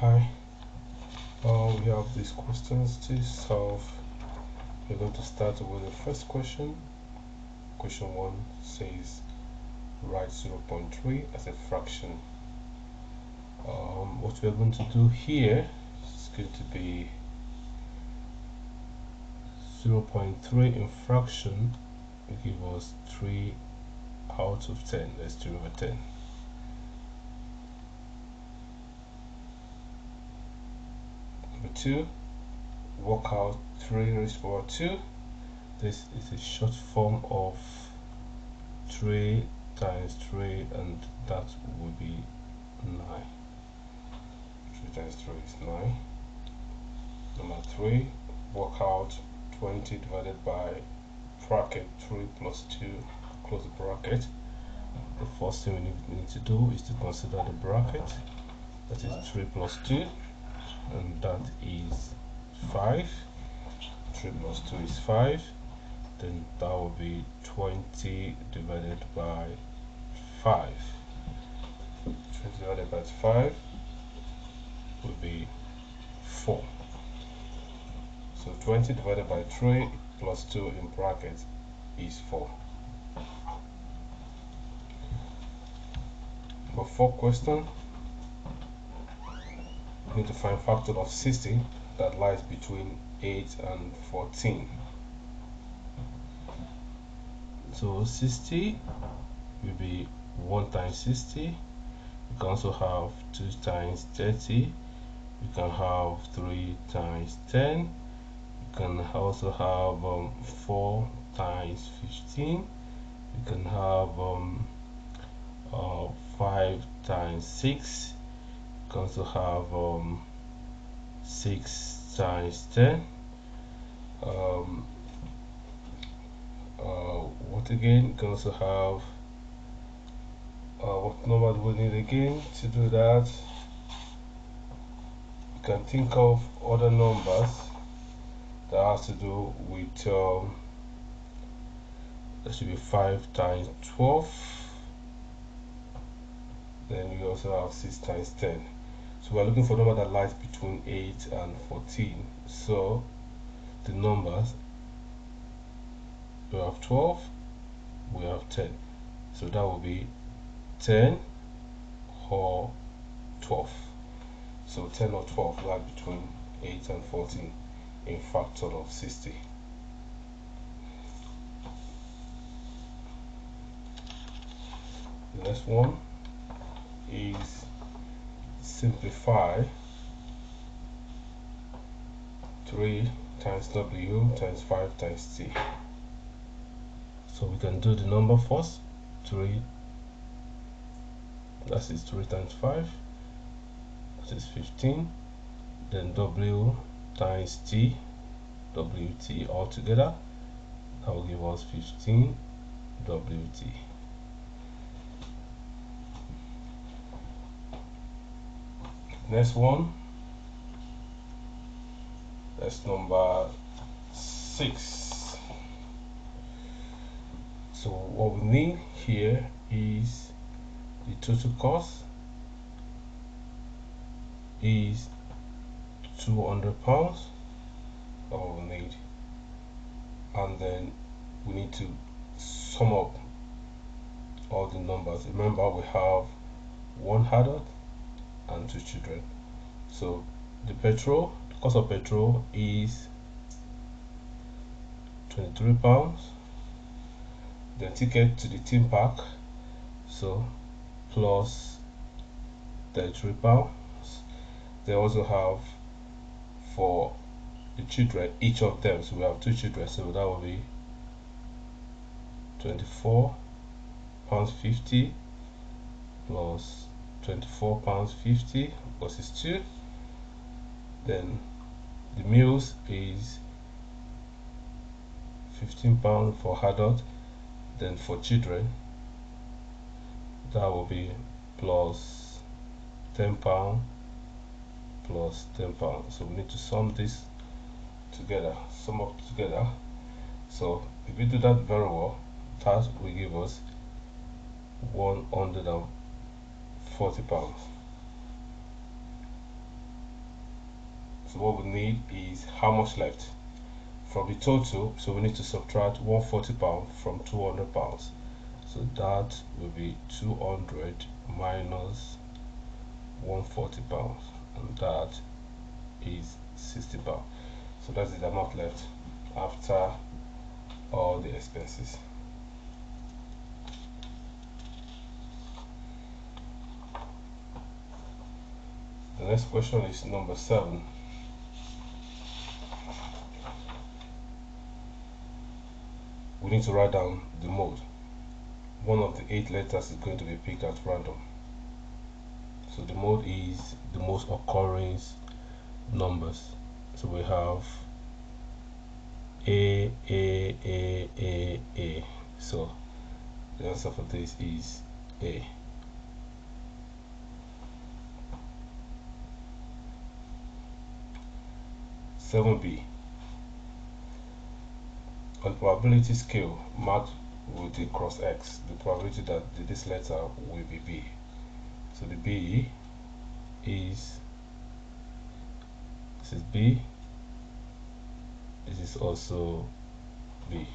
Hi, we have these questions to solve. We're going to start with the first question. Question 1 says write 0.3 as a fraction. What we're going to do here is going to be 0.3 in fraction will give us 3 out of 10. That's 3 over 10. Number 2, work out 3 raised to the power 2. This is a short form of 3 times 3, and that will be 9. 3 times 3 is 9. Number 3, work out 20 divided by bracket 3 plus 2, close the bracket. The first thing we need to do is to consider the bracket. That is 3 plus 2, and that is 5. 3 plus 2 is 5. Then that will be 20 divided by 5. 20 divided by 5 will be 4. So 20 divided by 3 plus 2 in bracket is 4. Number 4 question. We need to find factor of 60 that lies between 8 and 14. So 60 will be 1 times 60. We can also have 2 times 30. We can have 3 times 10. We can also have 4 times 15. We can have 5 times 6. We can also have 6 times 10. What again? You can also have what number do we need again to do that? You can think of other numbers that has to do with that should be 5 times 12. Then you also have 6 times 10. So we're looking for a number that lies between 8 and 14. So the numbers, we have 12, we have 10. So that will be 10 or 12. So 10 or 12 lie between 8 and 14 in factor of 60. The next one is simplify 3 times W times 5 times T. So we can do the number first. 3, that is 3 times 5, that is 15. Then W times T, WT all together, that will give us 15 WT. Next one, that's number 6. So what we need here is the total cost is £200. That's what we need, and then we need to sum up all the numbers. Remember, we have 1 adult and 2 children. So the cost of petrol is £23. The ticket to the theme park, so plus £33. They also have for the children, each of them, so we have 2 children, so that will be £24.50 plus £24.50 because it's 2. Then the meals is £15 for adult. Then for children, that will be plus £10 plus £10. So we need to sum this together, sum up together. So if we do that very well, that will give us £140. So what we need is how much left from the total. So we need to subtract 140 pounds from 200 pounds. So that will be 200 minus 140 pounds, and that is 60 pounds. So that's the amount left after all the expenses. The next question is number 7. We need to write down the mode. One of the 8 letters is going to be picked at random. So the mode is the most occurring numbers. So we have A. So the answer for this is A. 7B. On probability scale marked with the cross X, the probability that this letter will be B. So the B is, this is B, this is also B.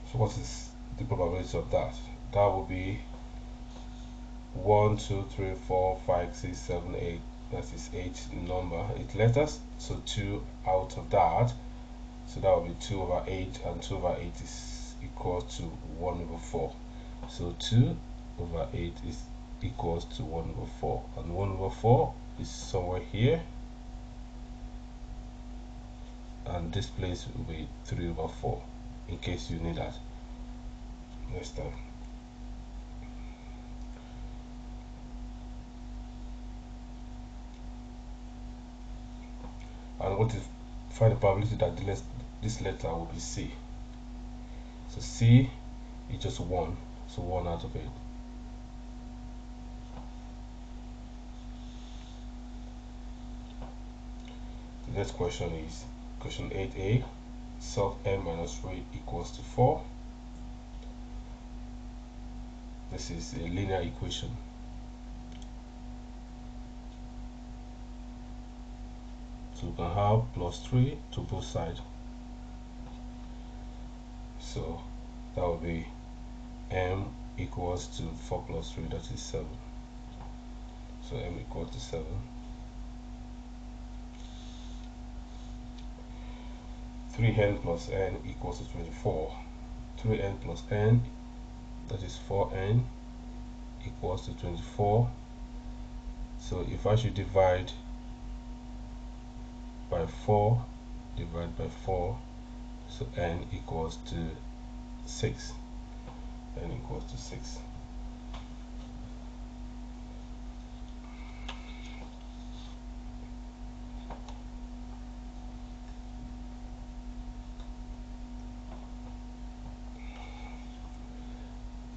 So what is the probability of that? That will be 1, 2, 3, 4, 5, 6, 7, 8. That is 8 number, 8 letters. So 2 out of that. So that will be 2 over 8, and 2 over 8 is equal to 1 over 4. So 2 over 8 is equals to 1 over 4, and 1 over 4 is somewhere here, and this place will be 3 over 4, in case you need that next time. And what is find the probability that this letter will be C. So C is just 1, so 1 out of 8. The next question is question 8A. Solve n minus 3 equals to 4. This is a linear equation. So we can have plus 3 to both sides. So that will be m equals to 4 plus 3, that is 7. So m equals to 7. 3n plus n equals to 24. 3n plus n, that is 4n, equals to 24. So if I should divide by 4, divide by 4, so n equals to 6. N equals to 6.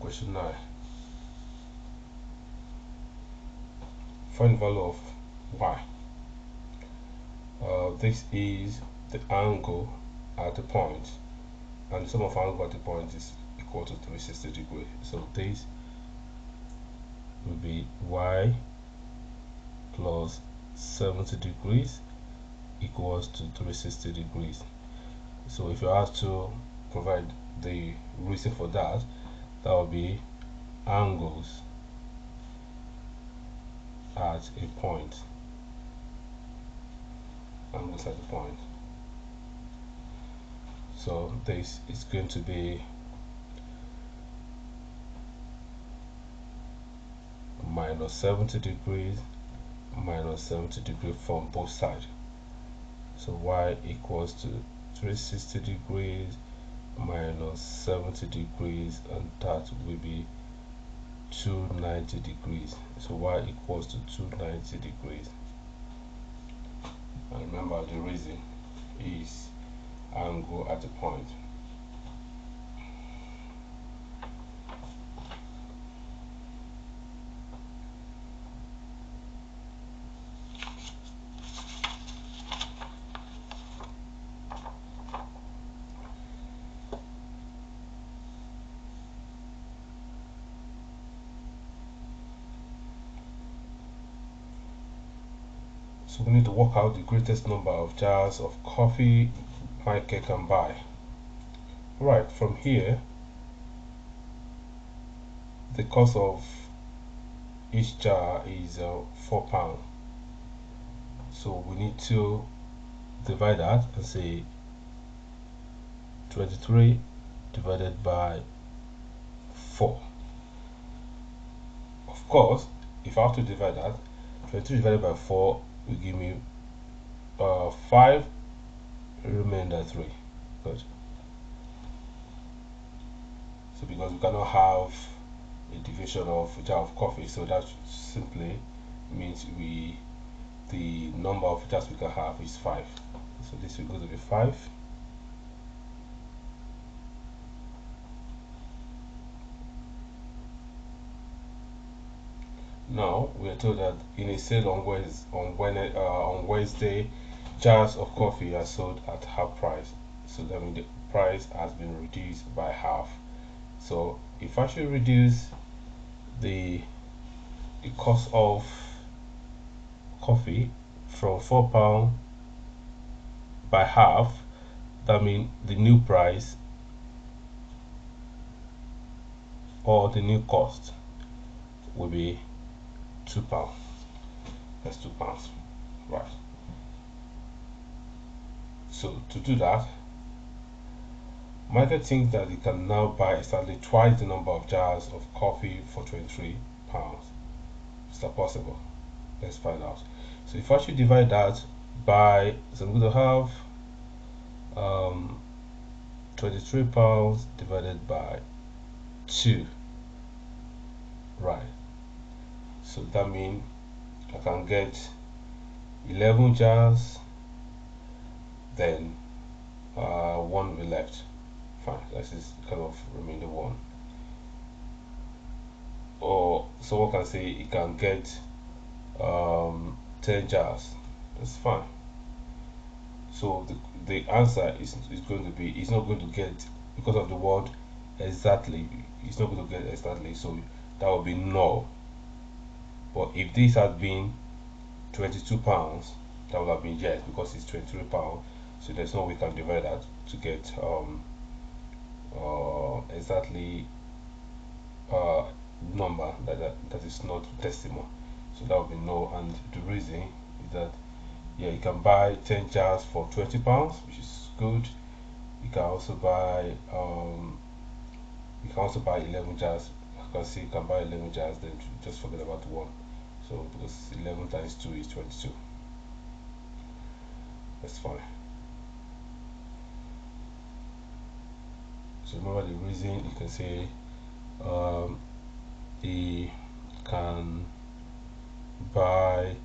Question 9. Find the value of y. This is the angle at the point, and the sum of angle at the point is equal to 360 degrees. So this will be y plus 70 degrees equals to 360 degrees. So if you have to provide the reason for that, that will be angles at a point. Angles at a point. So this is going to be minus 70 degrees, minus 70 degrees from both sides. So y equals to 360 degrees minus 70 degrees, and that will be 290 degrees. So y equals to 290 degrees. And remember, the reason is angle at the point. So we need to work out the greatest number of jars of coffee Michael can buy. Right, from here, the cost of each jar is £4. So we need to divide that and say 23 divided by 4. Of course, if I have to divide that, 23 divided by 4 will give me 5, remainder 3. Good. So because we cannot have a division of a jar of coffee, so that simply means the number of jars we can have is 5. So this will go to be 5. Now we are told that in a sale on Wednesday, jars of coffee are sold at half price. So that means the price has been reduced by half. So if I should reduce the cost of coffee from £4 by half, that means the new price or the new cost will be £2. That's £2, right? So to do that, Michael thinks that he can now buy exactly twice the number of jars of coffee for £23. Is that possible? Let's find out. So if I should divide that by, so I'm going to have £23 divided by 2, right? So that means I can get 11 jars, then 1 will be left. Fine, let's just kind of remain the 1. Or someone can say it can get 10 jars. That's fine. So the answer is going to be, it's not going to get, because of the word exactly, it's not going to get exactly, so that will be no. But if this had been £22, that would have been yes, because it's £23. So there's no way we can divide that to get exactly number that is not decimal. So that would be no. And the reason is that, yeah, you can buy 10 jars for £20, which is good. You can also buy 11 jars. I can see you can buy 11 jars, then just forget about 1. So because 11 times 2 is 22. That's fine. So remember the reason, you can say he can buy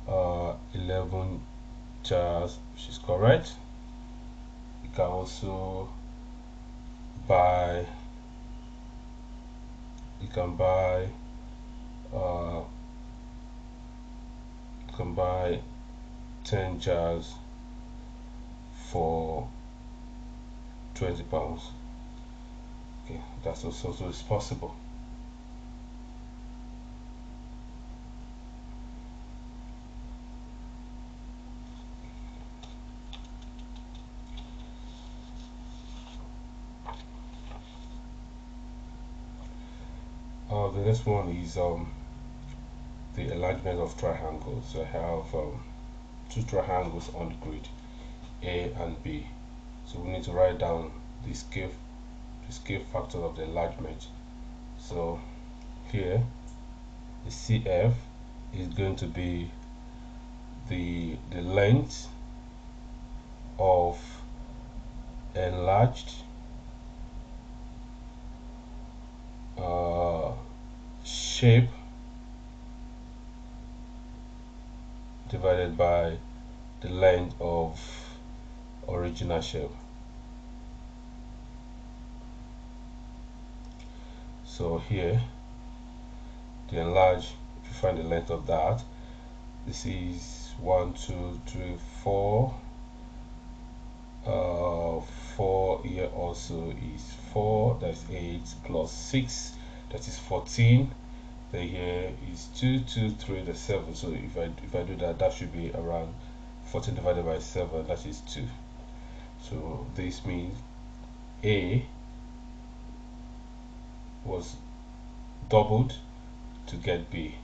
11 jars, which is correct. You can also buy, you can buy 10 jars for £20. Okay, that's also is possible. The next one is the enlargement of triangles. So I have 2 triangles on the grid, A and B. So we need to write down the scale factor of the enlargement. So here the CF is going to be the length of enlarged shape divided by the length of original shape. So here the enlarge, if you find the length of that, this is 1 2 3 4 4 here also is 4, that's 8 plus 6, that is 14. then here is 2 2 3, the 7. So if I do that, that should be around 14 divided by 7, that is 2. So this means A was doubled to get B.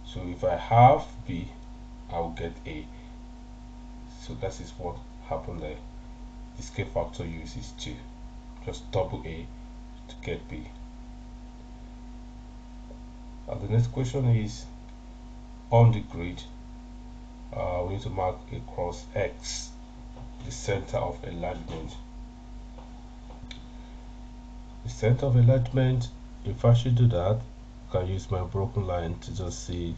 So if I have B, I will get A. So that is what happened there. This K factor use is 2. Just double A to get B. And the next question is, on the grid, we need to mark across X the center of enlargement. The center of enlargement, if I should do that, I can use my broken line to just see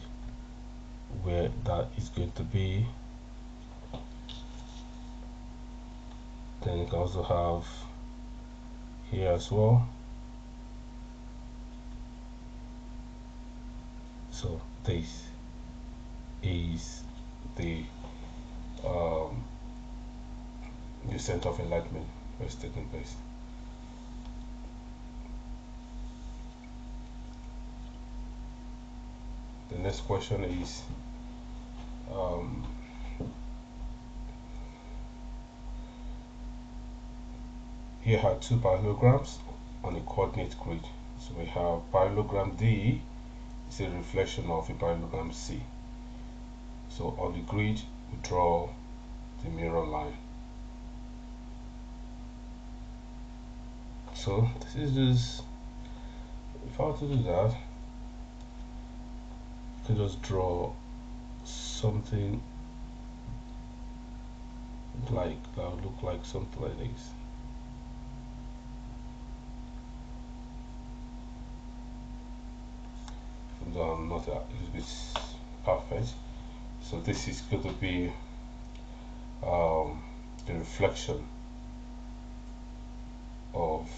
where that is going to be. Then you can also have here as well. So this is the center of enlargement where it's taking place. The next question is here are two parallelograms on a coordinate grid. So we have parallelogram D is a reflection of a parallelogram C. So on the grid we draw the mirror line. So this is just, if I were to do that, you can just draw something like that would look like something like this. Though I'm not a little bit perfect. So this is going to be the reflection of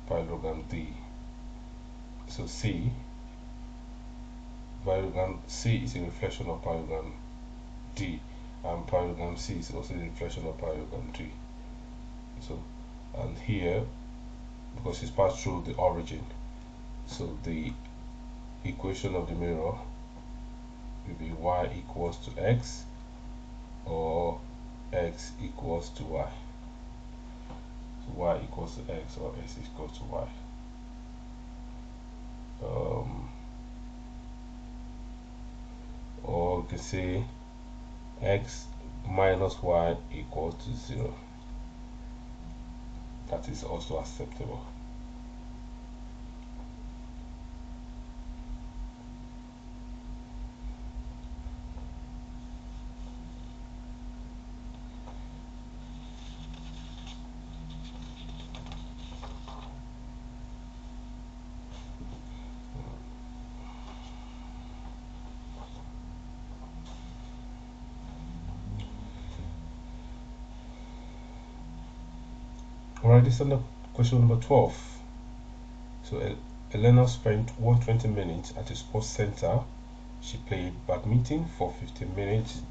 parallelogram D. So parallelogram C is a reflection of parallelogram D, and parallelogram C is also a reflection of parallelogram D. So, and here, because it's passed through the origin, so the equation of the mirror will be y equals to x, or x equals to y. So y equals to x, or x equals to y. Or we can say x minus y equals to 0. That is also acceptable. Alright, this is under question number 12. So Elena spent 120 minutes at a sports center. She played badminton for 15 minutes.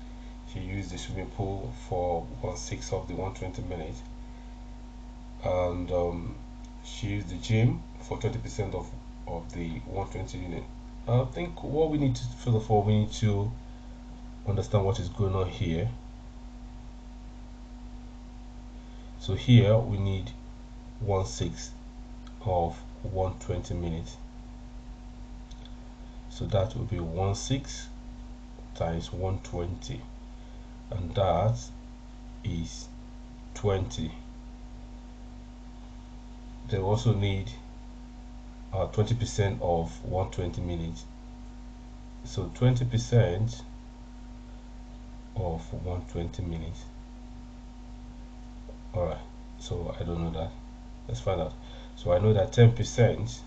She used the swimming pool for 1/6 of the 120 minutes. And she used the gym for 20% of the 120 unit. I think what we need to, first of all, we need to understand what is going on here. So here we need 1/6 of 120 minutes. So that will be 1/6 times 120, and that is 20. They also need 20% of 120 minutes. So 20% of 120 minutes. Alright, so I don't know that. Let's find out. So I know that 10%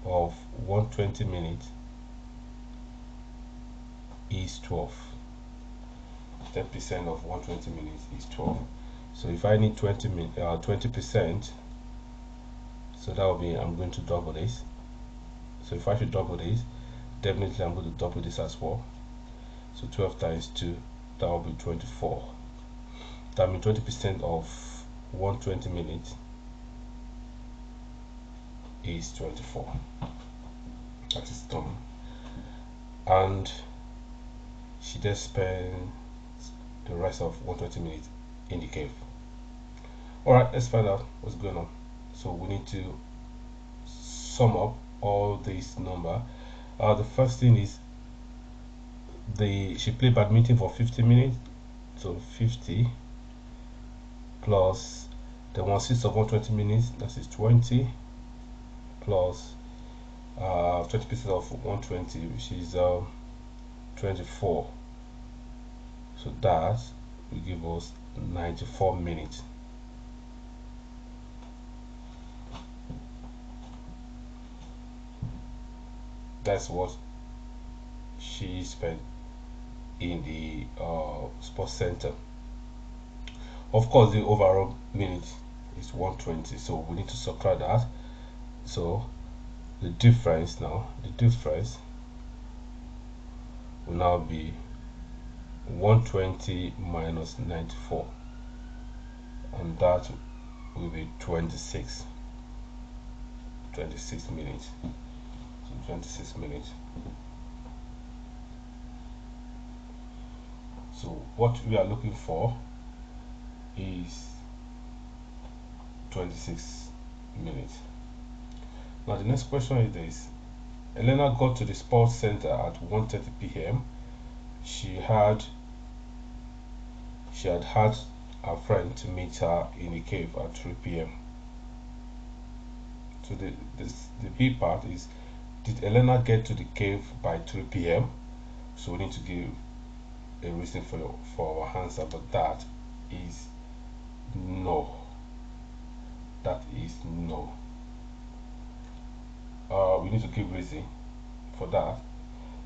of 120 minutes is 12. 10% of 120 minutes is 12. So if I need 20%, so that will be, I'm going to double this. So if I should double this, definitely I'm going to double this as well. So 12 times 2, that will be 24. That means 20% of 120 minutes is 24. that is Tom, and she just spent the rest of 120 minutes in the cave. Alright, let's find out what's going on. So we need to sum up all this number. The first thing is she played badminton for 50 minutes, so 50 plus the 1/6 of 120 minutes, that is 20, plus 20% of 120, which is 24. So that will give us 94 minutes. That's what she spent in the sports center. Of course, the overall minute is 120, so we need to subtract that. So the difference will now be 120 minus 94, and that will be 26 minutes. So 26 minutes. So what we are looking for is 26 minutes. Now the next question is this: Elena got to the sports center at 1:30 p.m. She had a friend to meet her in the cave at 3 p.m. So the B part is, did Elena get to the cave by 3 p.m.? So we need to give a reason for our answer, but that is no. That is no. We need to give reason for that.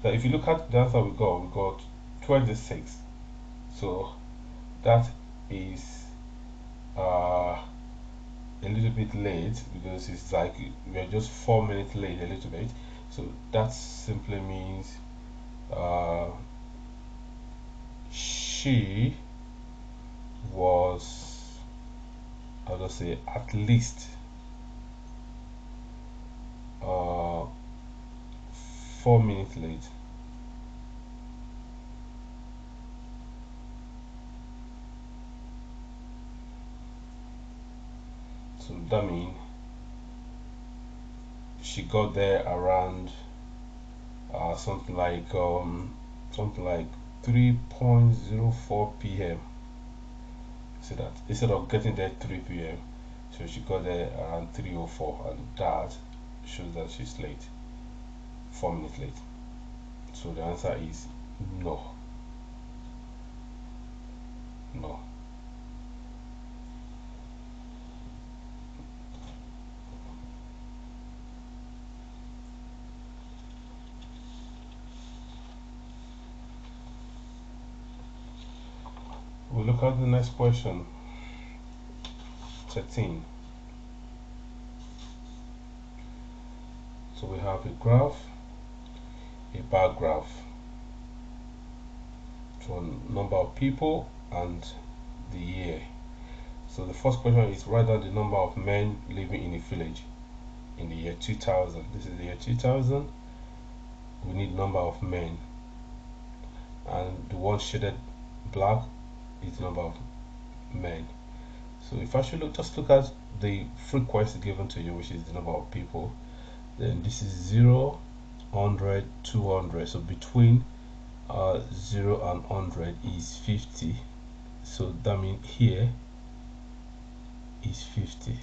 So if you look at the answer we got 26. So that is a little bit late, because it's like we are just 4 minutes late, a little bit. So that simply means she was, I'll just say, at least 4 minutes late. So that means she got there around something like 3:04 p.m. So that instead of getting there 3 p.m., so she got there around 3:04, and that shows that she's late, 4 minutes late. So the answer is no. No. We look at the next question, 13. So we have a graph, a bar graph, to a number of people and the year. So the first question is, write down the number of men living in a village in the year 2000. This is the year 2000. We need number of men, and the one shaded black is the number of men. So if I should just look at the frequency given to you, which is the number of people, then this is 0, 100, 200. So between 0 and 100 is 50. So that means here is 50.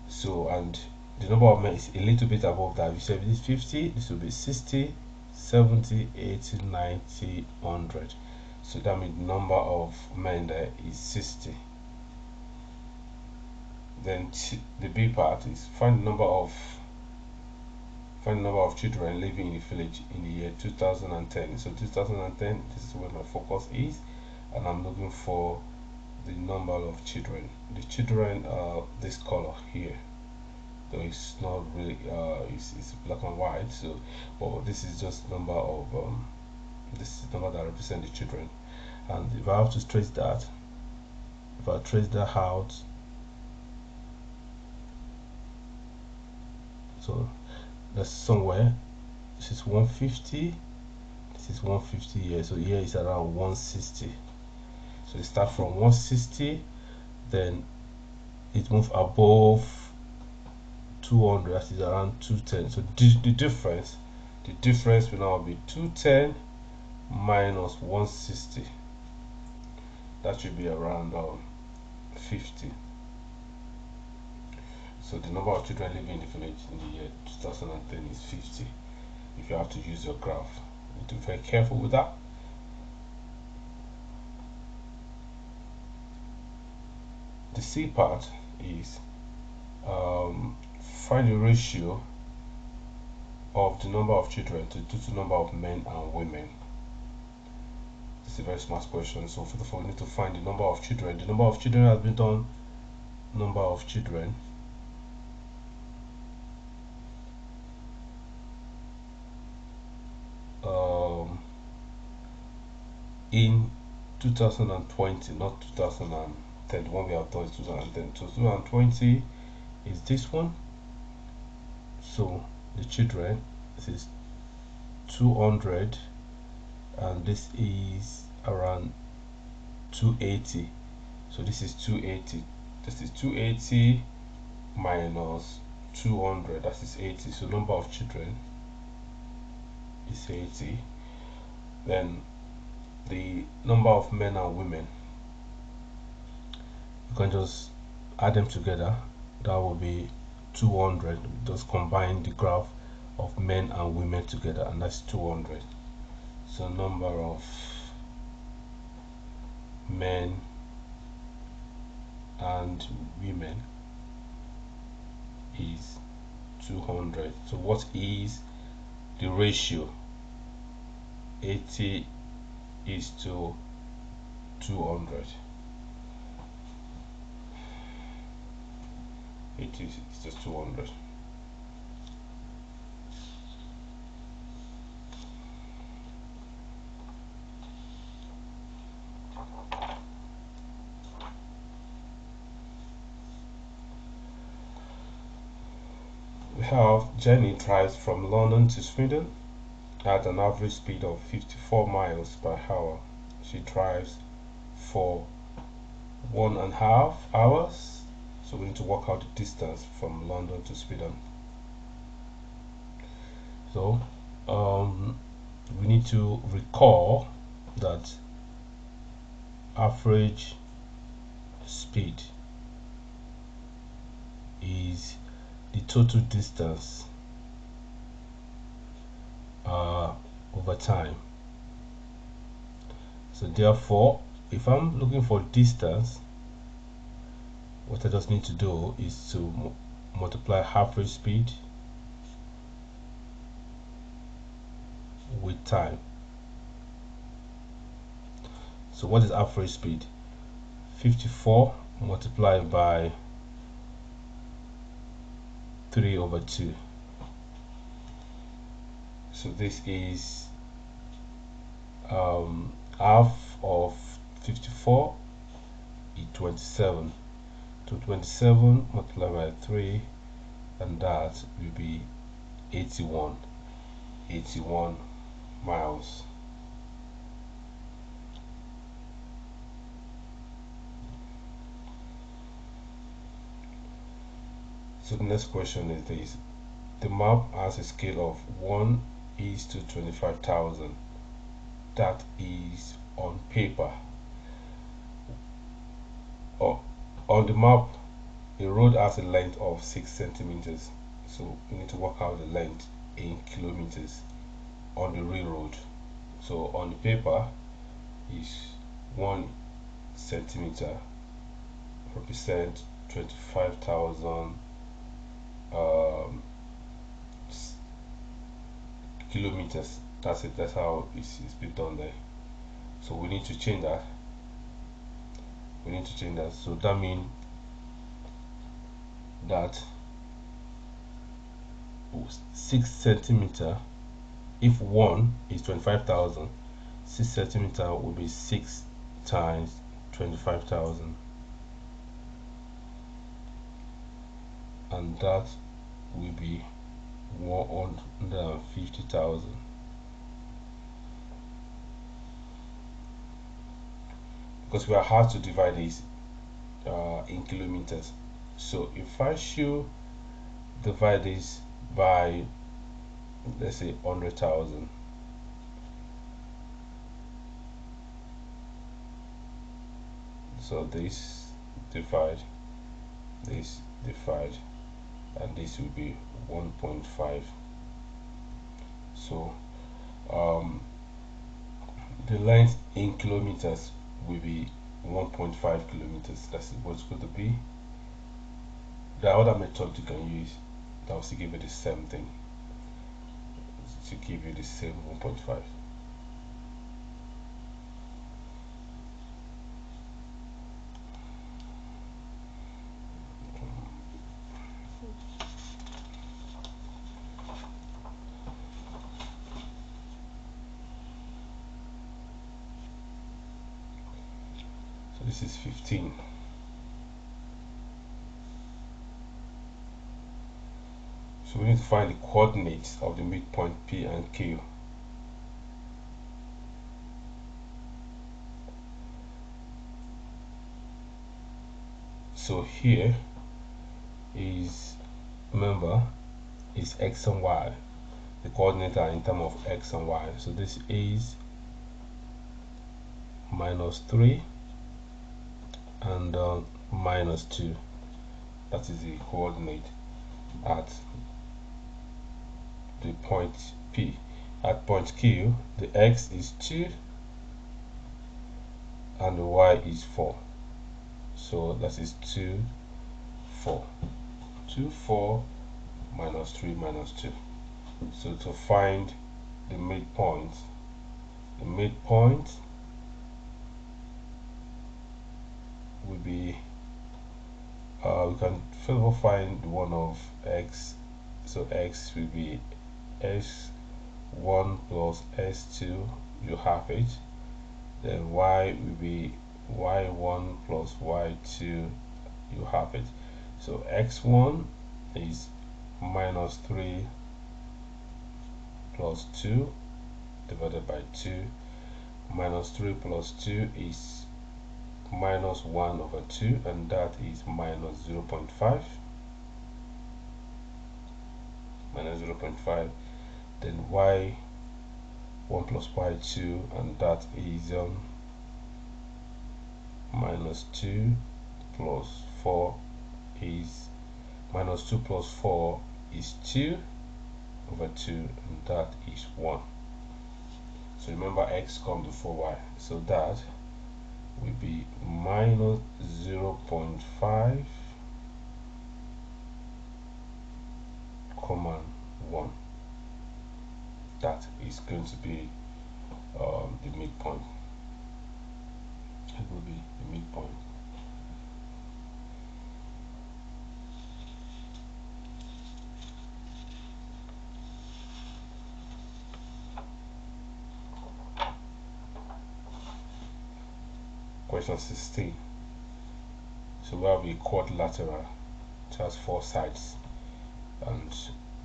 So, and the number of men is a little bit above that. If you say this 50, this will be 60, 70, 80, 90, 100. So that means the number of men there is 60. Then the B part is find the number of children living in the village in the year 2010. So 2010, this is where my focus is, and I'm looking for the number of children. The children are this color here, though it's not really it's black and white. So, but this is just number of this is the number that represents the children. And if I have to trace that, if I trace that out, so that's somewhere. This is 150, this is 150 here, so here is around 160. So it start from 160, then it move above 200, that is around 210. So the difference will now be 210 minus 160. That should be around 50. So the number of children living in the village in the year 2010 is 50. If you have to use your graph, you need to be very careful with that. The C part is find the ratio of the number of children to the total number of men and women. It's a very smart question. So first of all, we need to find the number of children. The number of children has been done. Number of children in 2020, not 2010. The one we have done is 2010. So 2020 is this one. So the children, this is 200, and this is around 280. So this is 280. This is 280 minus 200. That is 80. So number of children is 80. Then the number of men and women, you can just add them together. That will be 200. Just combine the graph of men and women together, and that's 200. So number of men and women is 200. So what is the ratio? 80 is to 200. 80 is just 200. We have Jenny drives from London to Sweden at an average speed of 54 miles per hour. She drives for 1.5 hours. So we need to work out the distance from London to Sweden. So we need to recall that average speed is the total distance over time. So therefore, if I'm looking for distance, what I just need to do is to multiply average speed with time. So what is average speed? 54 multiplied by 3/2. So this is half of 54 is 27. So 27 multiplied by 3, and that will be 81 miles. So the next question is this: the map has a scale of 1:25,000. That is on paper. On the map, a road has a length of 6 centimeters. So we need to work out the length in kilometers on the real road. So on the paper is 1 centimeter represent 25,000 kilometers. That's it. That's how it's been done there. So we need to change that. So that means that 6 centimeter, if 1 is 25,000, 6 centimeter will be 6 times 25,000, and that will be 150,000. Because we are hard to divide this in kilometers. So if I should divide this by, let's say, 100,000, so this divide, and this will be 1.5. So the length in kilometers will be 1.5 kilometers. That's what's going to be. The other method you can use that will still give you the same thing, to give you the same 1.5. So this is 15. So we need to find the coordinates of the midpoint P and Q. So here is, remember, is X and Y. The coordinates are in terms of X and Y. So this is -3 and -2. That is the coordinate at the point P. At point Q, the X is 2 and the Y is 4. So that is 2, 4. 2, 4 minus 3 minus 2. So to find the midpoint will be, we can first find one of X. So X will be S1 plus S2, you have it. Then Y will be Y1 plus Y2, you have it. So X1 is -3 plus 2 divided by 2. -3 plus 2 is -1 over 2, and that is -0.5. -0.5. Then Y1 plus Y2, and that is -2 plus 4 is -2 plus 4 is 2 over 2, and that is 1. So remember, X comes before Y, so that will be -0.5, 1. That is going to be the midpoint. It will be the midpoint. Question 16. So we have a quadrilateral. It has 4 sides, and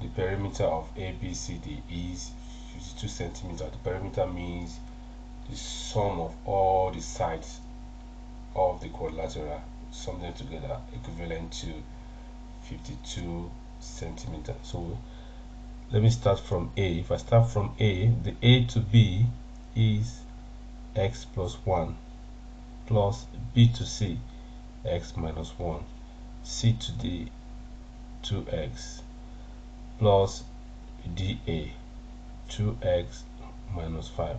the perimeter of ABCD is 52 centimeters. The perimeter means the sum of all the sides of the quadrilateral, sum them together, equivalent to 52 centimeters. So let me start from A. If I start from A, the A to B is X plus 1 plus B to C, X minus 1, C to D, 2X plus DA, 2X minus 5,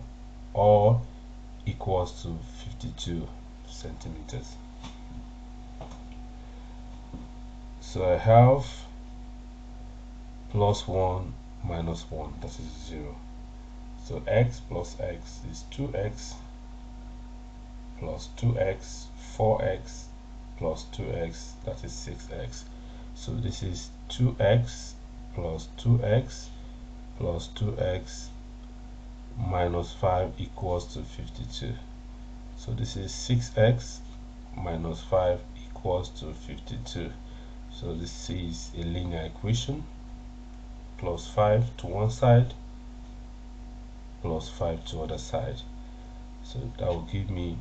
all equals to 52 centimeters. So I have plus 1 minus 1, that is 0. So X plus X is 2X plus 2X, 4X plus 2X, that is 6X. So this is 2X plus 2X plus 2X minus 5 equals to 52. So this is 6X minus 5 equals to 52. So this is a linear equation. plus 5 to one side plus 5 to other side. So that will give me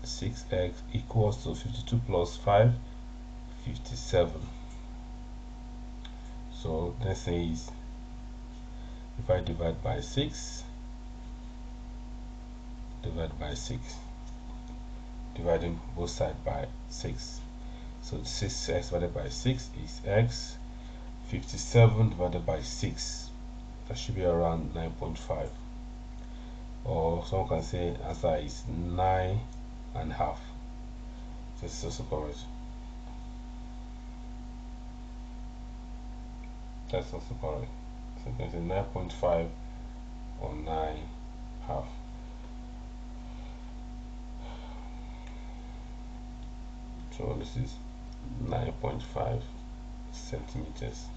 6x equals to 52 plus 5, 57. So let's say is if I divide by 6, divide by 6, dividing both sides by 6. So 6x divided by 6 is x. 57 divided by 6, that should be around 9.5. Or someone can say answer is 9.5. This is also correct. That's also correct. So you can say 9.5 or 9.5. So this is 9.5 centimeters.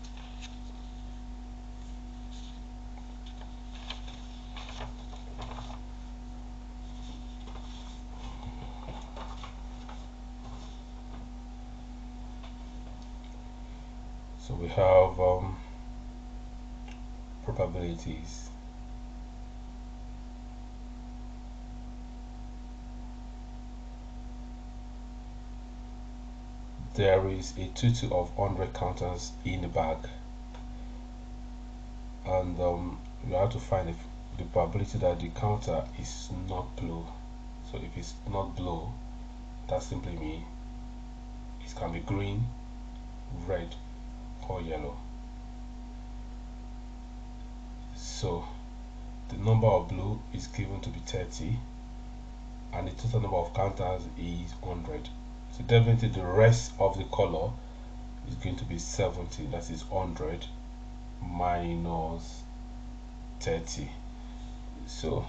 So we have probabilities. There is a total of 100 counters in the bag, and you have to find the probability that the counter is not blue. So if it's not blue, that simply means it can be green, red, or yellow. So the number of blue is given to be 30, and the total number of counters is 100. So definitely the rest of the color is going to be 70. That is 100 minus 30. So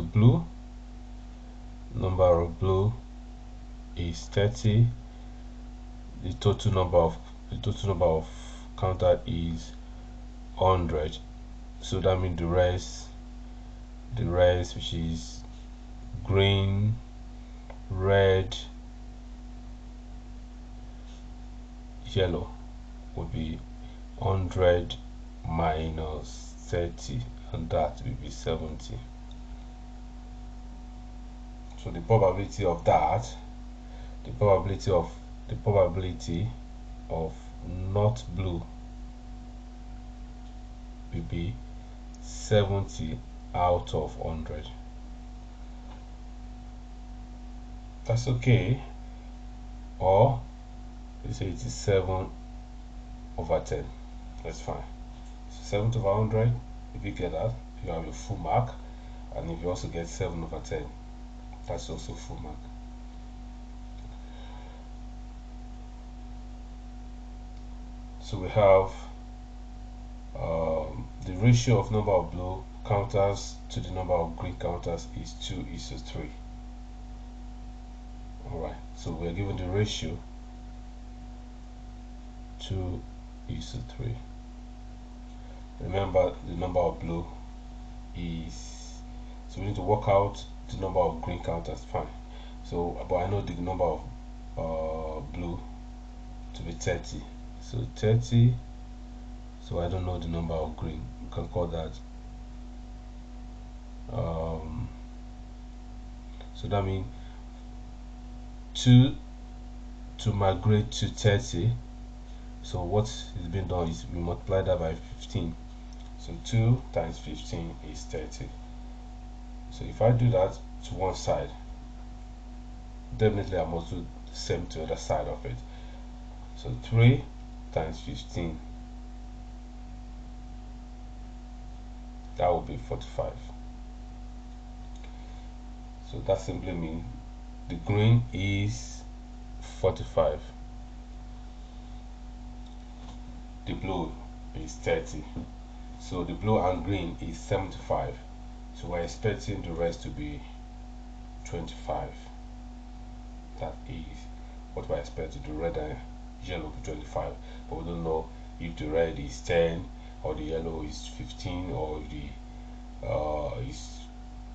blue, number of blue is 30. The total number of counter is 100. So that means the rest which is green, red, yellow will be 100 minus 30, and that will be 70. So the probability of that, the probability of not blue will be 70 out of 100. That's okay. Or you say it is 7 over 10. That's fine. So 7 over 100, if you get that, you have your full mark. And if you also get 7 over 10, that's also full mark. So we have the ratio of number of blue counters to the number of green counters is 2:3. Alright, so we are given the ratio 2:3. Remember, the number of blue is, so we need to work out the number of green counters. Fine. So but I know the number of blue to be 30. So 30. So I don't know the number of green. You can call that so that means 2 to migrate to 30. So what is being done is we multiply that by 15. So 2 times 15 is 30. So if I do that to one side, definitely I must do the same to the other side of it. So 3 times 15, that will be 45. So that simply means the green is 45, the blue is 30. So the blue and green is 75. So we're expecting the rest to be 25. That is what we're expecting. The red and yellow to 25, but we don't know if the red is 10 or the yellow is 15, or if the is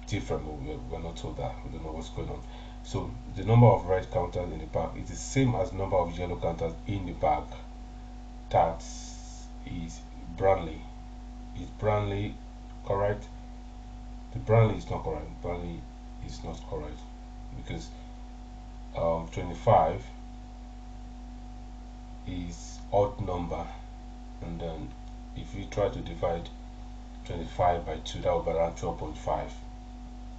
different. We're not told that. We don't know what's going on. So the number of red counters in the bag is the same as number of yellow counters in the bag. That is Branley. Is Branley correct? The Branley is not correct. Branley is not correct because 25 is odd number, and then if you try to divide 25 by 2, that will be around 12.5.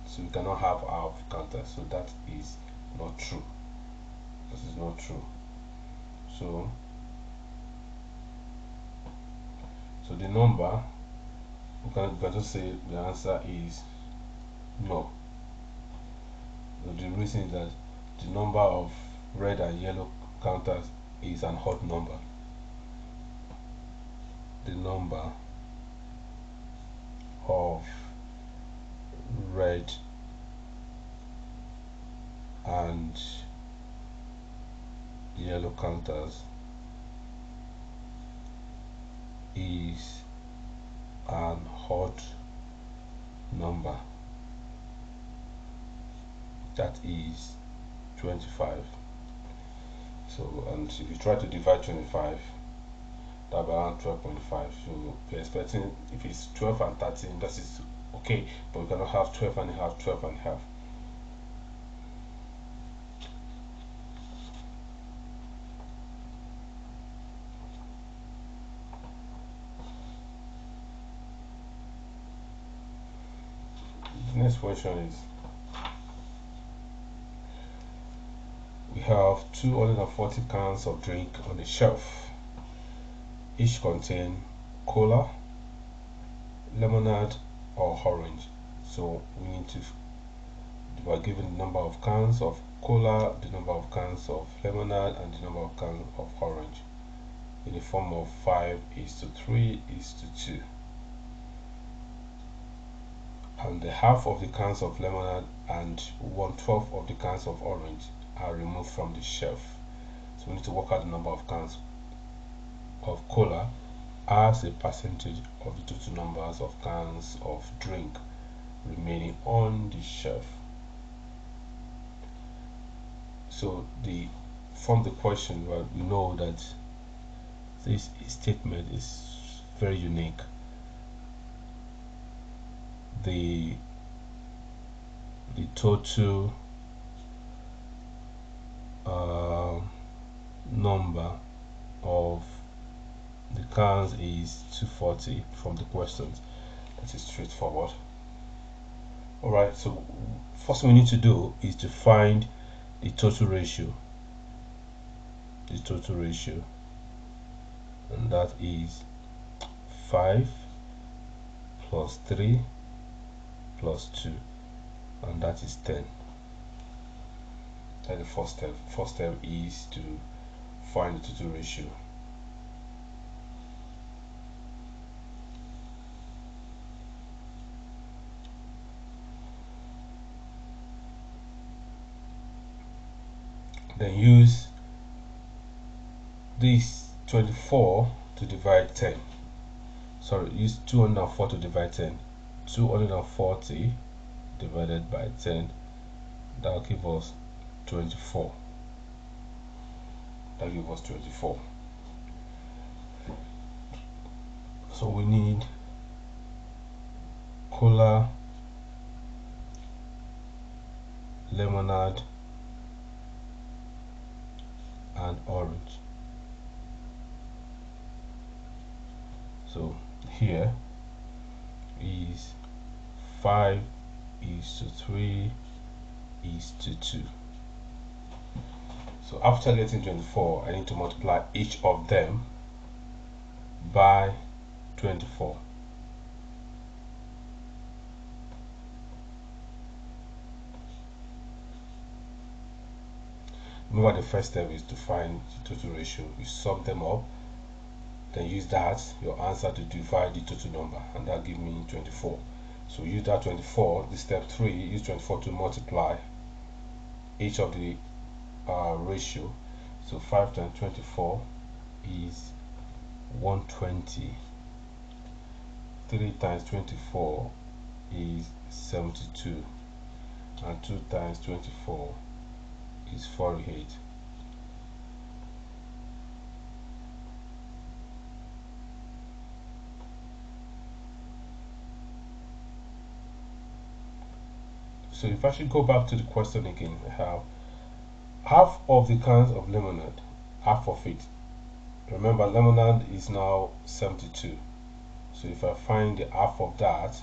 So we cannot have half counter, so that is not true. This is not true. So the number, we can just say the answer is no. The reason is that the number of red and yellow counters is an odd number. The number of red and yellow counters is an odd number. That is 25. So, and if you try to divide 25, that'll be around 12.5. So we're expecting, if it's 12 and 13, that is okay, but we cannot have 12 and a half, 12 and a half. The next question is, we have 240 cans of drink on the shelf. Each contain cola, lemonade, or orange. So we need to, we are given the number of cans of cola, the number of cans of lemonade, and the number of cans of orange in the form of 5:3:2. And the half of the cans of lemonade and 1/12 of the cans of orange are removed from the shelf. So we need to work out the number of cans of cola as a percentage of the total numbers of cans of drink remaining on the shelf. So from the question, well, we know that this statement is very unique. The total number of the cans is 240 from the questions. That is straightforward. Alright, so first thing we need to do is to find the total ratio. The total ratio, and that is 5 plus 3 plus 2, and that is 10. That's the first step. First step is to find the total ratio. Then use this 24 to divide 10. Sorry, use 204 to divide 10. 240 divided by 10, that will give us 24. That gives us 24. So we need cola, lemonade, and orange. So here is 5:3:2. So after getting 24, I need to multiply each of them by 24. Remember, the first step is to find the total ratio. You sum them up, then use that, your answer, to divide the total number, and that gives me 24. So use that 24, the step 3, use 24 to multiply each of the ratio. So 5 times 24 is 120. 3 times 24 is 72, and 2 times 24 is 48. So if I should go back to the question again, I have half of the cans of lemonade, half of it. Remember, lemonade is now 72. So if I find the half of that,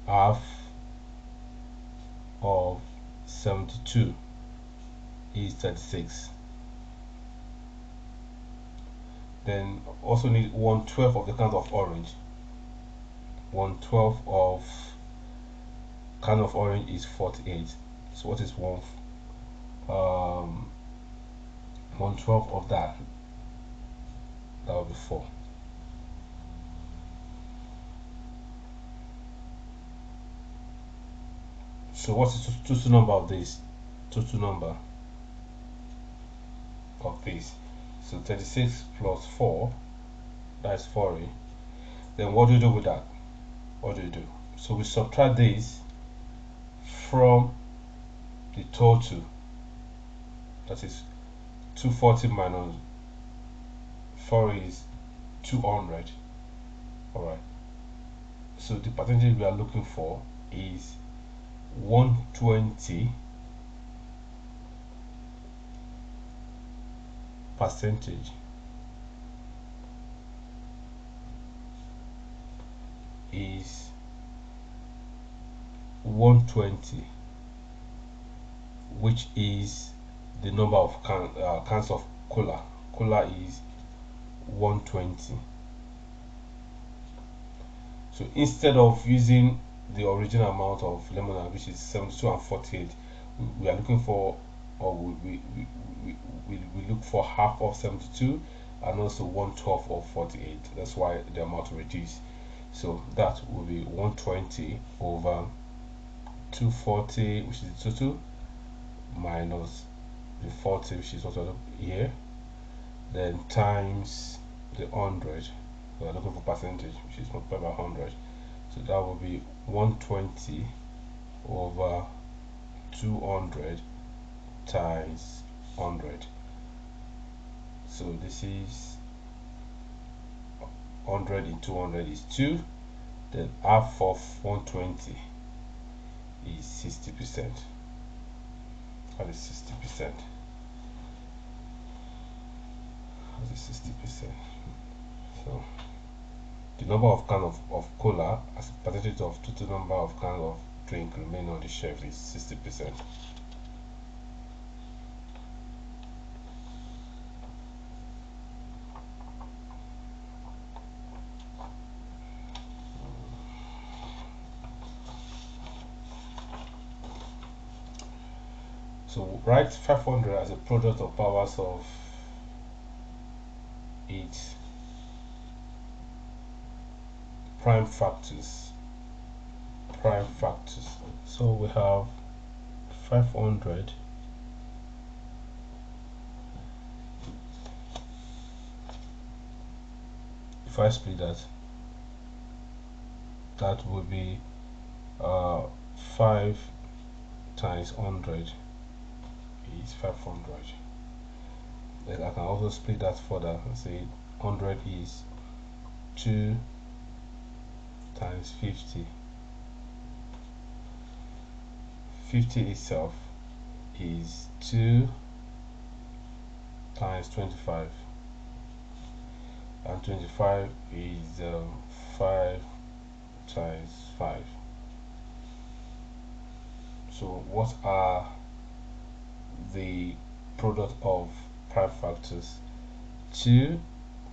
half of 72 is 36. Then also need 1/12 of the cans of orange. 1/12 of can of orange is 48. So what is 1/12 of that? That will be 4. So what is the total number of this? Total number of this. So 36 plus 4, that's 40. Then what do you do with that? What do you do? So we subtract this from the total. That is 240 minus 4 is 200. Alright. So the percentage we are looking for is 120 percentage is 120, which is the number of cans of cola. Cola is 120. So instead of using the original amount of lemonade, which is 72 and 48, we are looking for, or we look for half of 72 and also 1/12 of 48. That's why the amount reduced. So that will be 120 over 240, which is the total, minus the 40, which is also here, then times the 100. We are looking for percentage, which is multiplied by 100. So that will be 120 over 200 times 100. So this is 100 into 100 is 2. Then half of 120 is 60%. That is 60%. That is 60%. So the number of cans of cola as a percentage of total number of cans of drink remaining on the shelf is 60%. So write 500 as a product of powers of 8 prime factors. Prime factors. So we have 500 if I split that will be 5 times 100 is 500. Then I can also split that further and say 100 is 2 times 50. 50 itself is 2 times 25, and 25 is 5 times 5. So what are the product of prime factors? 2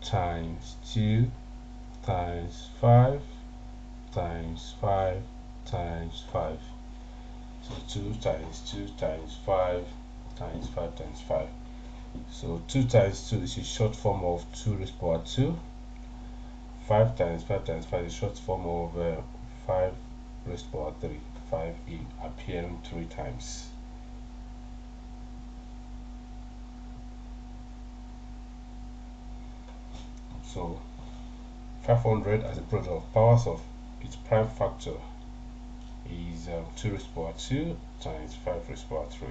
times 2 times 5 times 5 times 5. So 2 times 2 times 5 times 5 times 5. So 2 times 2 is a short form of 2 raised to power 2. 5 times 5 times 5 is a short form of 5 raised to power 3. 5 appearing 3 times. So 500 as a product of powers of its prime factor is 2 raised to power 2 times 5 raised to power 3.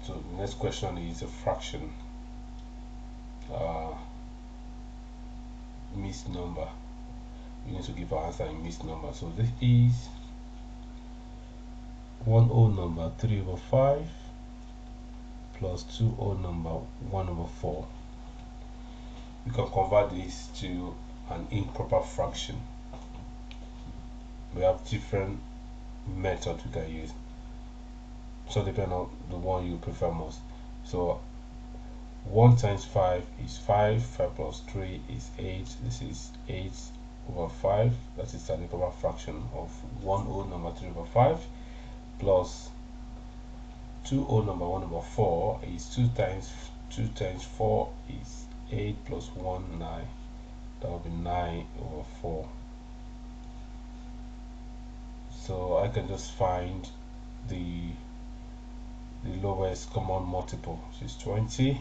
So the next question is a fraction, uh, mixed number. We need to give our answer in mixed number. So this is one whole number 3/5 plus two whole number 1/4. We can convert this to an improper fraction. We have different methods we can use, so depending on the one you prefer most. So 1 times 5 is 5, 5 plus 3 is 8, this is 8/5, that is an improper fraction of one whole number 3/5, plus two whole number 1/4 is 2 times 4 is 8 plus 1 9, that will be 9/4. So I can just find the lowest common multiple, which is 20.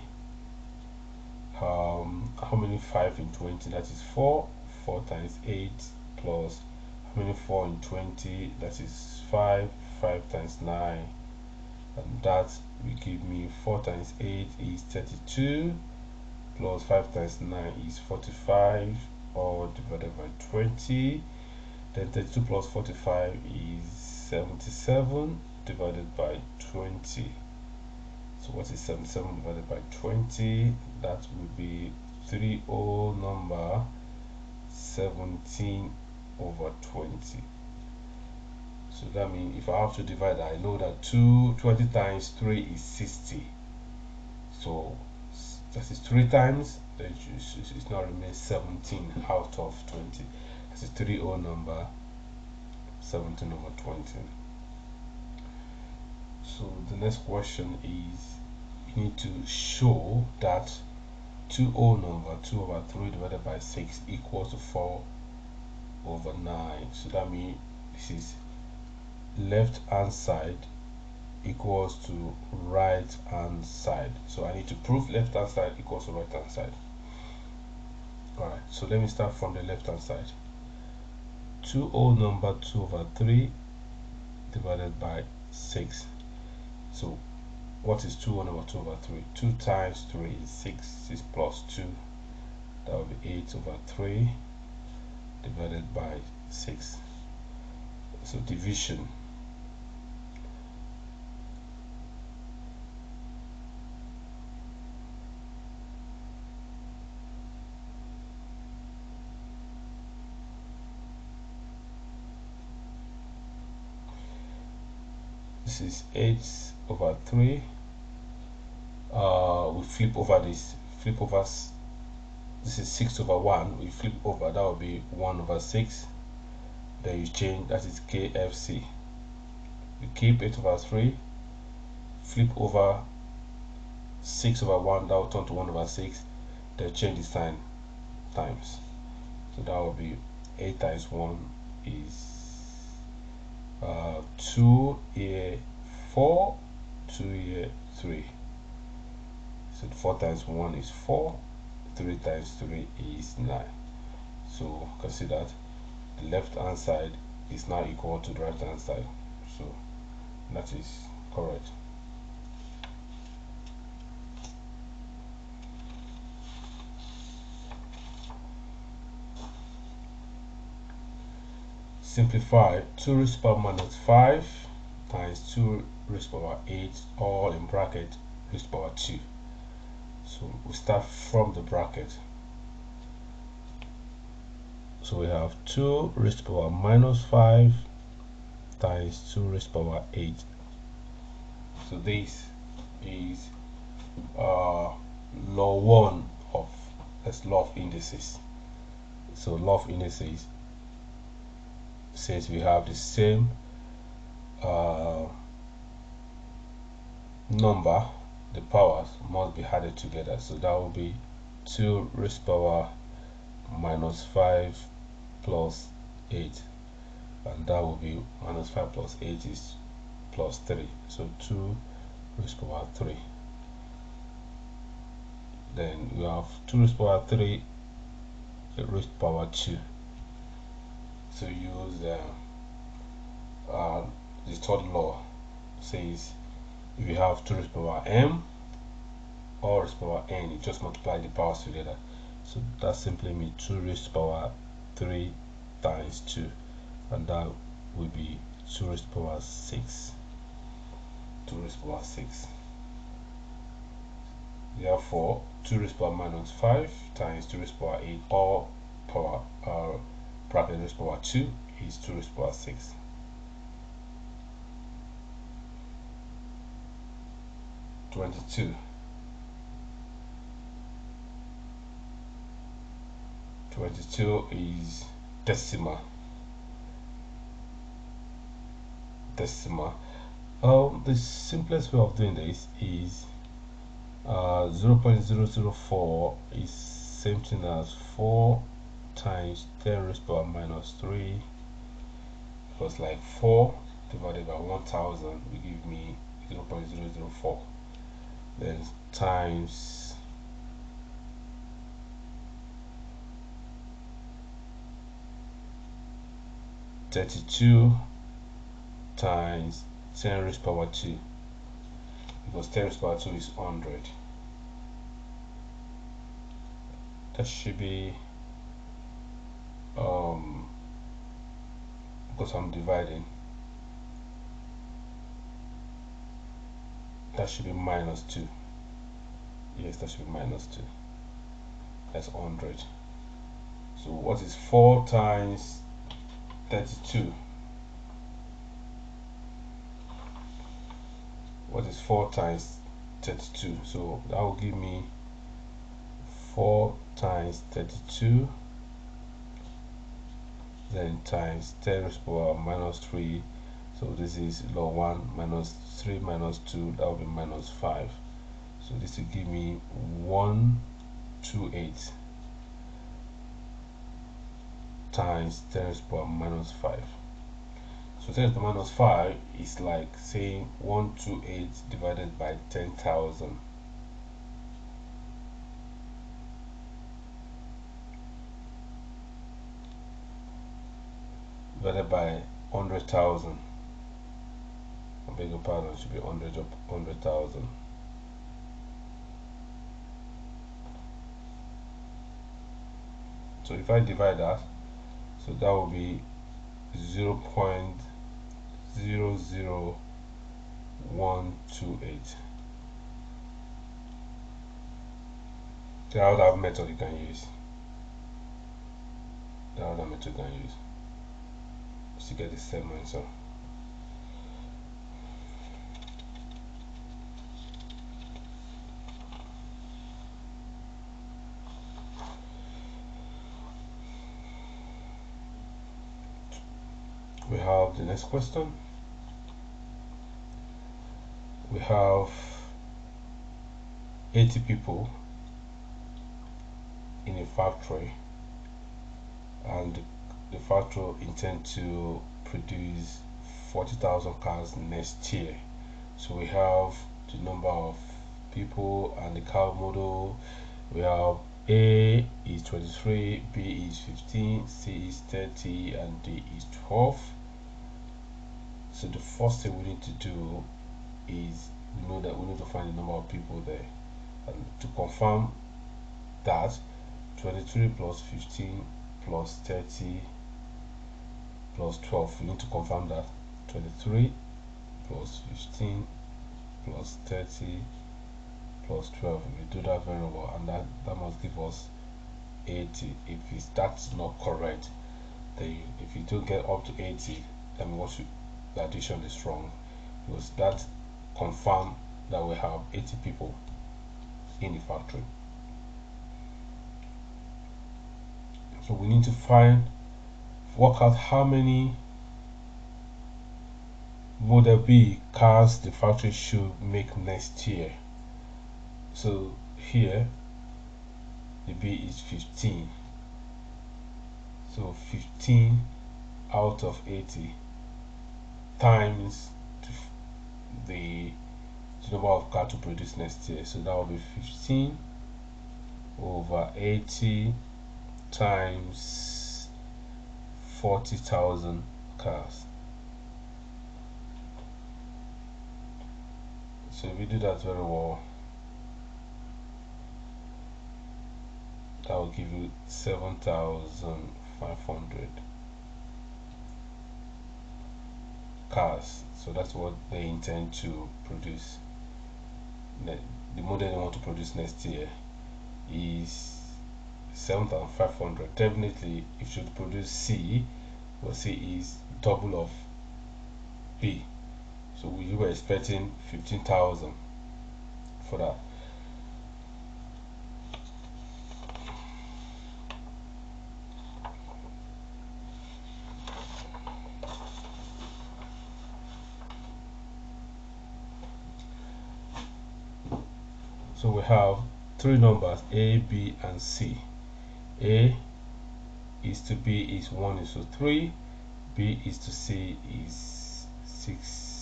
How many 5 in 20? That is 4. 4 times 8 plus how many 4 in 20? That is 5. 5 times 9, and that will give me 4 times 8 is 32 plus 5 times 9 is 45, all divided by 20. Then 32 plus 45 is 77 divided by 20. So what is 77 divided by 20? That would be 3 whole number 17/20. So that means if I have to divide, I know that 20 times 3 is 60. So that is 3 times, then it's now remains 17 out of 20. That's a 3 whole number 17/20. So the next question is, you need to show that 2 whole number 2/3 divided by 6 equals to 4/9. So that means this is left hand side equals to right hand side. So I need to prove left hand side equals to right hand side. Alright, so let me start from the left hand side. 2 whole number 2/3 divided by 6. So what is 2 whole number 2/3? 2 times 3 is 6. 6 plus 2, that will be 8/3 divided by 6. So division. This is 8/3. We flip over this, flip over, this is 6/1, we flip over, that will be 1/6. Then you change, that is KFC. You keep 8/3, flip over 6/1, that will turn to 1/6. Then change the sign times. So that will be 8 times 1 is 2 here 4, 2 here 3. So 4 times 1 is 4, 3 times 3 is 9. So you can see that the left hand side is now equal to the right hand side. So that is correct. Simplify 2 raised to the power minus 5 times 2 raised to the power 8, all in bracket raised to the power 2. So we start from the bracket. So we have 2 raised to the power minus 5 times 2 raised to the power 8. So this is law 1 of, that's law of indices. So law of indices says we have the same number, the powers must be added together. So that will be 2 raised to the power minus 5 plus 8, and that will be minus 5 plus 8 is plus 3. So 2 raised to the power 3. Then we have 2 raised to the power 3 raised to the power 2. So use the third law, says If you have 2 raised to the power m or raised to the power n, you just multiply the powers together. So that simply means 2 raised to the power 3 times 2, and that will be 2 raised to the power 6. 2 raised to the power 6. Therefore, 2 raised to the power minus 5 times 2 raised to the power 8 or power bracket raised to the power 2 is 2 raised to the power 6. Twenty-two is decimal. The simplest way of doing this is 0.004 is same thing as 4 times 10 raised to the power minus 3, because like 4 divided by 1000 will give me 0.004, then times 32 times 10 raised to the power 2, because 10 raised to the power 2 is 100. That should be because I'm dividing, that should be minus 2. Yes, that should be minus 2. That's 100. So what is 4 times 32? What is 4 times 32? So that will give me 4 times 32, then times 10 raised to the power minus 3. So this is log 1 minus 3 minus 2, that will be minus 5. So this will give me 128 times 10 raised to the power minus 5. So 10 to the minus 5 is like saying 128 divided by 10,000. Divided by 100,000. I beg your pardon, it should be 100,000. So if I divide that, so that will be 0.00128. The other method you can use. To get the same answer. We have the next question. We have 80 people in a factory, and the factory intend to produce 40,000 cars next year. So we have the number of people and the car model. We have A is 23, B is 15, C is 30, and D is 12. So the first thing we need to do is we know that we need to find the number of people there, and to confirm that 23 plus 15 plus 30 plus 12, we need to confirm that 23 plus 15 plus 30 plus 12, we do that very well, and that must give us 80. If that's not correct, then if you don't get up to 80, then the addition is wrong, because that confirm that we have 80 people in the factory. So we need to work out how many Model B cars the factory should make next year. So here the B is 15. So 15 out of 80 times the number of cars to produce next year. So that will be 15 over 80 times 40,000 cars. So if we do that very well, that will give you 7,500 cars. So that's what they intend to produce. The model they want to produce next year is 7,500. Definitely, if you produce C, well, C is double of B. So we were expecting 15,000 for that. So we have three numbers A, B, and C. A is to B is 1 is to 3, B is to C is 6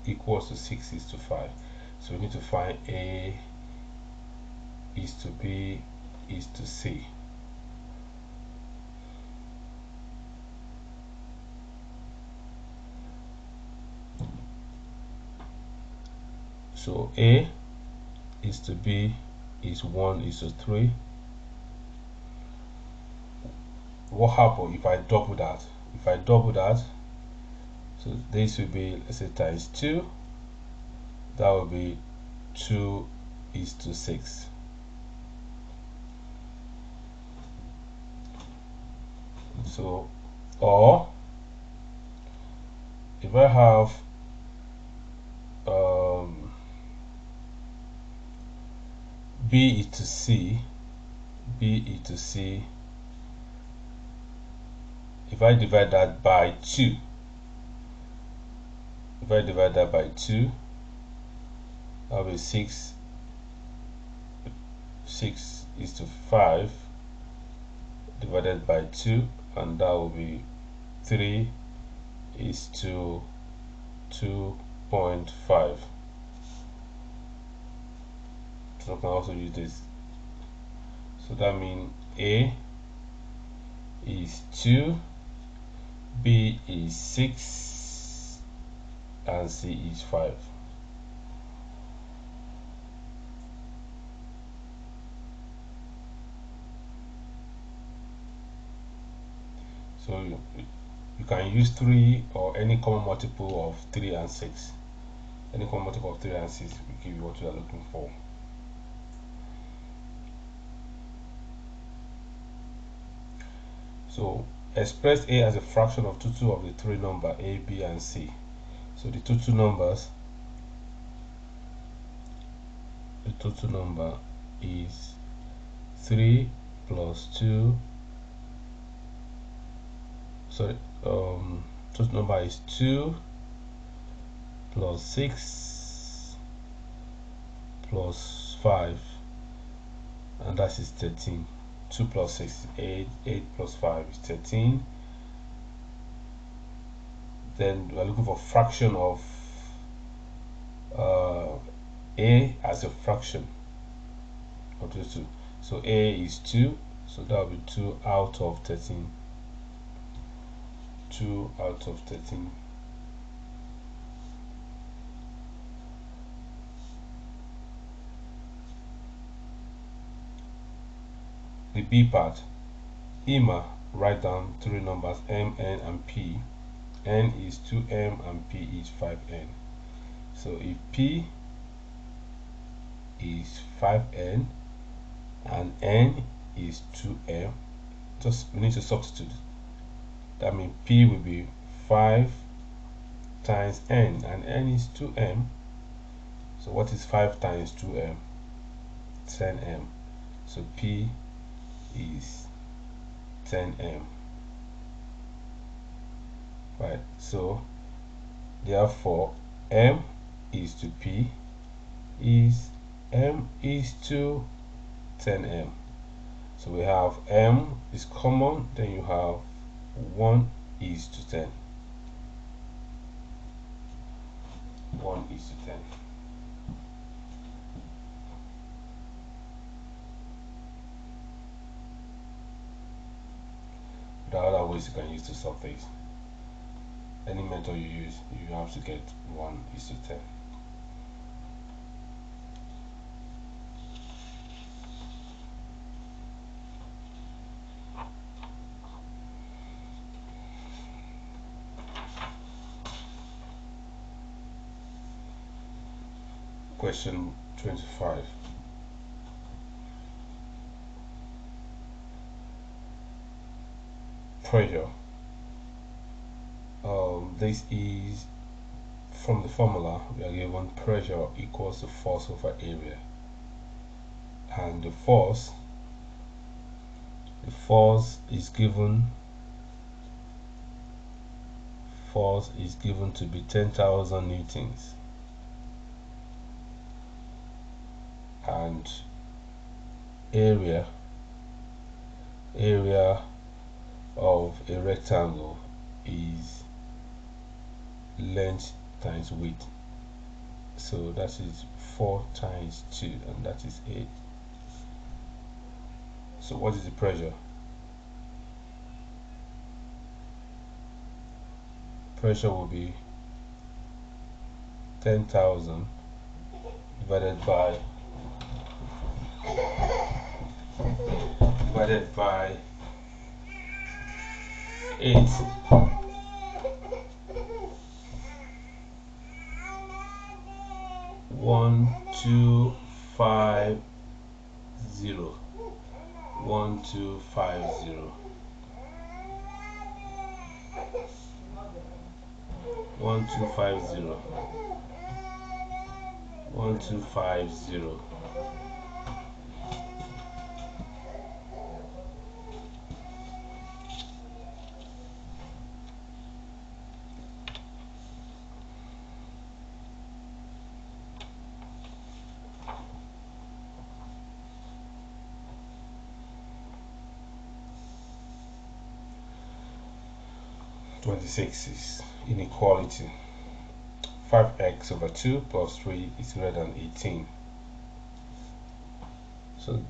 equals to 6 is to 5. So we need to find A is to B is to C. So A is to B is 1 is to 3. What happens if I double that? If I double that, so this will be, let's say, times 2. That will be 2 is to 6. So, or if I have B is to C, B is to C, if I divide that by 2, if I divide that by 2, that will be 6 is to 5 divided by 2, and that will be 3 is to 2.5. So I can also use this. So that means A is 2, B is 6, and C is 5. So you can use 3 or any common multiple of 3 and 6. Any common multiple of 3 and 6 will give you what you are looking for. So express A as a fraction of total of the three numbers A, B, and C. So the total number is 3 plus 2. Sorry, total number is 2 plus 6 plus 5, and that is 13. 2 plus 6 is 8, 8 plus 5 is 13. Then we are looking for fraction of A as a fraction of the 2. So A is 2, so that will be 2 out of 13. 2 out of 13. The B part, Ima, write down three numbers M, N, and P. N is 2M and P is 5N. So if P is 5N and N is 2M, we need to substitute. That means P will be 5 times N, and N is 2M. So what is 5 times 2M? 10M. So P is 10M. Right, so therefore M is to P is M is to 10M. So we have M is common, then you have 1 is to 10. 1 is to 10. There are other ways you can use to solve this. Any method you use, you have to get 1 is to 10. Question 25. Pressure. This is from the formula. We are given pressure equals to force over area, and the force is given to be 10,000 newtons, and area of a rectangle is length times width, so that is 4 times 2, and that is 8. So what is the pressure? Pressure will be 10,000 divided by 8. 1250. 1250. 1250. 1250. 26 is inequality. 5x over 2 plus 3 is greater than 18. So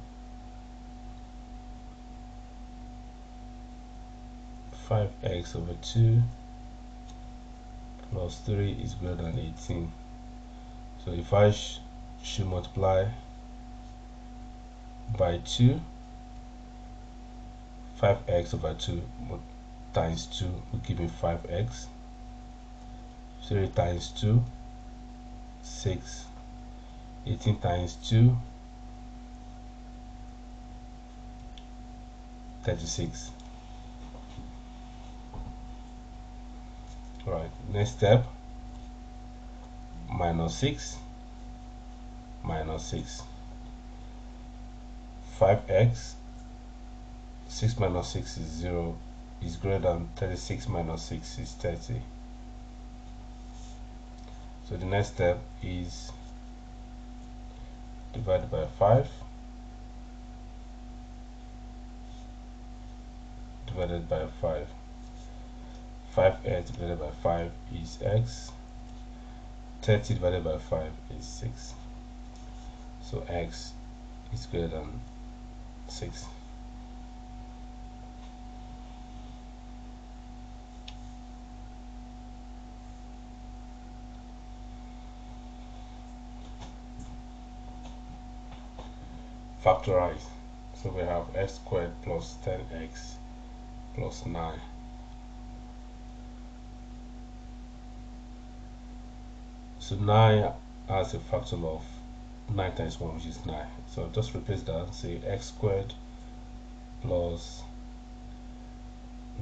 5x over 2 plus 3 is greater than 18. So if I should multiply by 2, 5x over 2 times 2 will give me 5x. 3 times 2, 6. 18 times 2, 36. Right, next step, minus 6, minus 6. 5x, 6 minus 6 is 0, is greater than 36 minus 6 is 30. So the next step is divided by 5, divided by 5. 5x divided by 5 is x. 30 divided by 5 is 6. So x is greater than 6. Factorize. So we have x squared plus 10x plus 9. So 9 has a factor of 9 times 1, which is 9. So just replace that and say x squared plus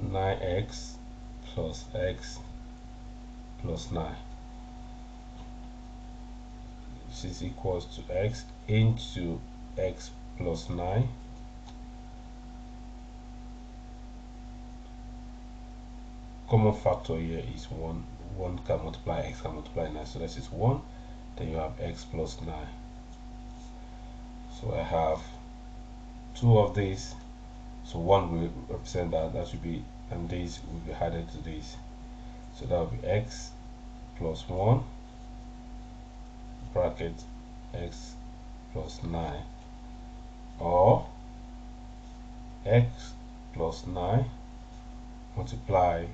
9x plus x plus 9, which is equals to x into x plus 9 common factor here is 1. 1 can multiply x, can multiply 9, so this is 1. Then you have x plus 9. So I have 2 of these, so 1 will represent that should be, and these will be added to this, so that will be x plus 1 bracket x plus 9, or x plus 9 multiply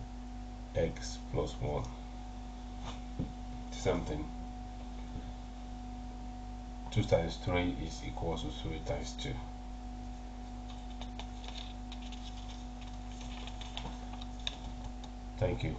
x plus 1. Same thing. 2 times 3 is equal to 3 times 2. Thank you.